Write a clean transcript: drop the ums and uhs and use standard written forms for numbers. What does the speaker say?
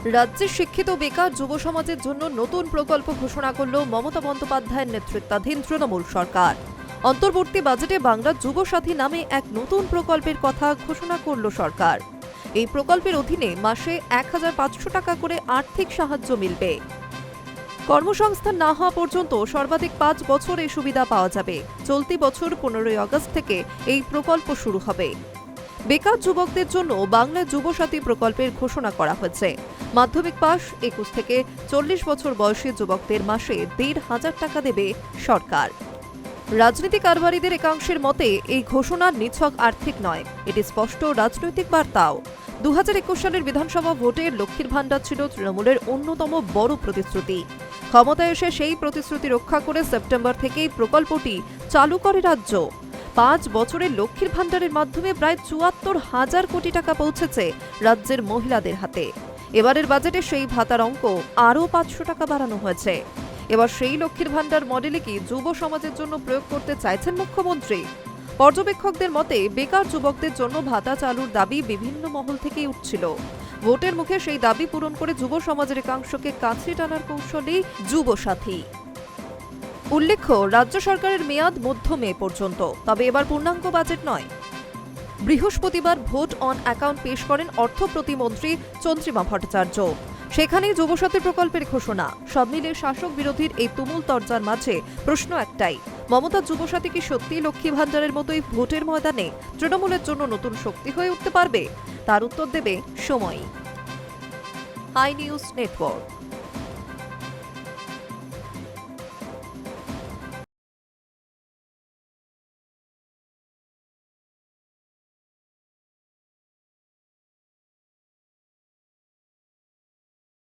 রাজ্যের শিক্ষিত বেকার যুব সমাজের জন্য নতুন প্রকল্প ঘোষণা করল মমতা বন্দ্যোপাধ্যায়ের নেতৃত্বাধীন তৃণমূল সরকার। অন্তর্বর্তী বাজেটে বাংলা যুব সাথী নামে এক নতুন প্রকল্পের কথা ঘোষণা করল সরকার। এই প্রকল্পের অধীনে মাসে ১,৫০০ টাকা করে আর্থিক সাহায্য মিলবে। কর্মসংস্থান না হওয়া পর্যন্ত সর্বাধিক ৫ বছর এই সুবিধা পাওয়া যাবে। চলতি বছর ১৫ই আগস্ট থেকে এই প্রকল্প শুরু হবে। বেকার যুবকদের জন্য বাংলা যুব সাথী প্রকল্পের ঘোষণা করা হয়েছে। মাধ্যমিক পাশ ২১ থেকে ৪০ বছর বয়সী যুবকদের মাসে ১,৫০০ টাকা দেবে সরকার। রাজনীতি কারবারিদের একাংশের মতে এই ঘোষণা নিছক আর্থিক নয়, এটি স্পষ্ট রাজনৈতিক বার্তাও। ২০২১ সালের বিধানসভা ভোটে লক্ষ্মীর ভাণ্ডার ছিল তৃণমূলের অন্যতম বড় প্রতিশ্রুতি। ক্ষমতায় এসে সেই প্রতিশ্রুতি রক্ষা করে সেপ্টেম্বর থেকেই প্রকল্পটি চালু করে রাজ্য। ৫ বছরে লক্ষ্মীর ভাণ্ডারের মাধ্যমে প্রায় ৭৪,০০০ কোটি টাকা পৌঁছেছে রাজ্যের মহিলাদের হাতে। এবারের বাজেটে সেই ভাতার অঙ্ক আরও ৫০০ টাকা বাড়ানো হয়েছে। এবার সেই লক্ষ্মীর ভাণ্ডার মডেলে কি যুব সমাজের জন্য প্রয়োগ করতে চাইছেন মুখ্যমন্ত্রী? পর্যবেক্ষকদের মতে বেকার যুবকদের জন্য ভাতা চালুর দাবি বিভিন্ন মহল থেকেই উঠছিল। ভোটের মুখে সেই দাবি পূরণ করে যুব সমাজের একাংশকে কাছে টানার কৌশলেই যুব সাথী। উল্লেখ্য, রাজ্য সরকারের মেয়াদ মধ্য মে পর্যন্ত, তবে এবার পূর্ণাঙ্গ বাজেট নয়। বৃহস্পতিবার ভোট অন অ্যাকাউন্ট পেশ করেন অর্থ প্রতিমন্ত্রী চন্দ্রিমা ভট্টাচার্য। সেখানেই যুবসাথী প্রকল্পের ঘোষণা। সব মিলিয়ে শাসক বিরোধীর এই তুমুল তরজার মাঝে প্রশ্ন একটাই, মমতা যুবসাথী কি সত্যি লক্ষ্মী ভাণ্ডারের মতোই ভোটের ময়দানে তৃণমূলের জন্য নতুন শক্তি হয়ে উঠতে পারবে? তার উত্তর দেবে সময়ই। High News network.